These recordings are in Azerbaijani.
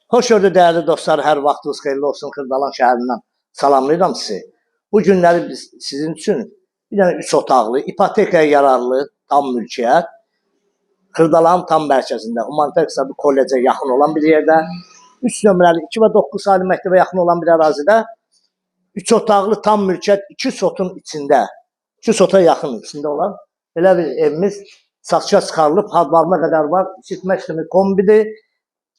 Hoş gördük değerli dostlar, hər vaxtınız xeyirli olsun. Xırdalan şəhərindən salamlayıram sizi. Bu günləri biz sizin üçün bir dənə 3 otaqlı, ipotekaya yararlı, tam mülkiyyət, Xırdalanın tam mərkəzində, humanitar hesabı kollecə yaxın olan bir yerdə, 3 nömrəli 2 və 9 ali məktəbə yaxın olan bir ərazidə 3 otaqlı tam mülkiyyət 2 sotun içində, 2 sota yaxın içində olan belə bir evimiz satışa çıxarılıb, hadvarına qədər var, isitmə sistemi kombidir.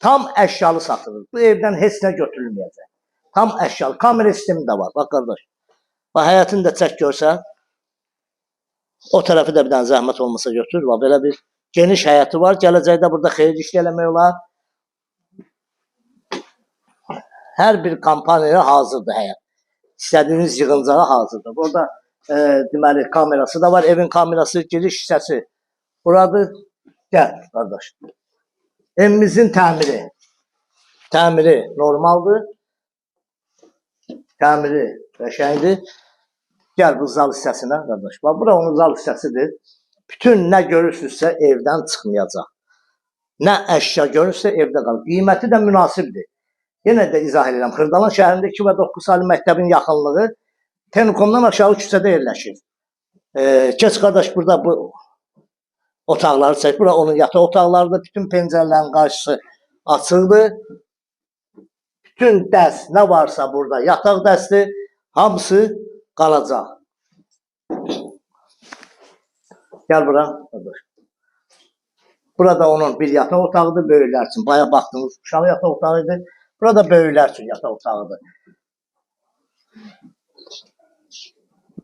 Tam əşyalı satılır. Bu evdən heç nə götürülməyəcək. Tam əşyalı. Kamera sistemi də var. Bax qardaş. Bax həyətini də çək görsən. O tərəfi də bir dənə zəhmət olmasa götür. Bax belə bir geniş həyəti var. Gələcəkdə burada xeyirli iş eləmək olar. Hər bir kampaniyaya hazırdır həyət. İstədiyiniz yığıncağa hazırdır. Burada deməli kamerası da var. Evin kamerası, giriş hissəsi. Buradır. Gəl qardaş. Evimizin təmiri normaldır. Təmiri qəşəngdir. Gəl bu zal hissəsinə qardaş. Bax, bura onun zal hissəsidir. Bütün nə görürsünüzsə evdən çıxmayacaq. Nə əşya görürsə evdə qalır. Qiyməti də münasibdir. Yenə də izah edirəm. Xırdalan şəhərində 2 və 9 ali məktəbin yaxınlığı Tenkomdan aşağı küçədə yerləşir. Keç qardaş burada bu otaqları çək. Bura onun yataq otaqlarıdır. Bütün pəncərələrin qarşısı açıqdır. Bütün dərs nə varsa burada yataq dəsti hamısı qalacaq. Gəl bura. Burada onun bir yataq otağıdır böyüklər üçün. Bayaq baxdığınız uşaq yataq otağıdır. Burada böyüklər üçün yataq otağıdır.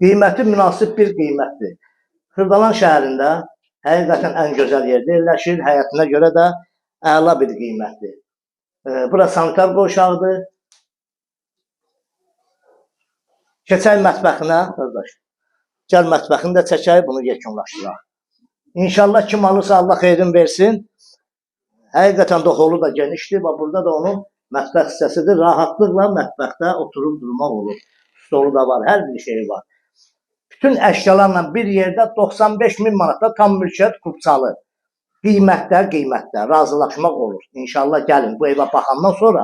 Qiyməti münasib bir qiymətdir. Xırdalan şəhərində həqiqətən ən gözəl yerdə yerləşir. Həyətinə görə də əla bir qiymətdir. Bura sanitar qovşağıdır. Keçək mətbəxinə, qardaş. Gəl mətbəxini də çəkək, bunu yekunlaşdıraq. İnşallah kim alırsa Allah xeyrin versin. Həqiqətən də holu da genişdir. Burada da onun mətbəx hissəsidir. Rahatlıqla mətbəxdə oturub durmaq olur. Stolu da var, hər bir şey var. Bütün əşyalarla bir yerdə 95.000 manatda tam mülkiyyət qurçalı. Qiymətdə razılaşmaq olur. İnşallah gəlin bu evə baxandan sonra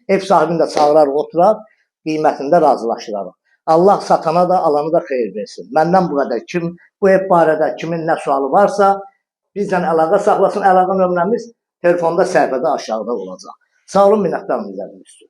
ev sahibini də çağırarıq, oturaq, qiymətində razılaşırıq. Allah satana da alana da xeyir versin. Məndən bu qədər. Kim bu ev barədə kimin nə sualı varsa bizlə əlaqə saxlasın. Əlaqə nömrəmiz telefonda səhifədə aşağıda olacaq. Sağ olun, minnətdarım izlədiyiniz üçün.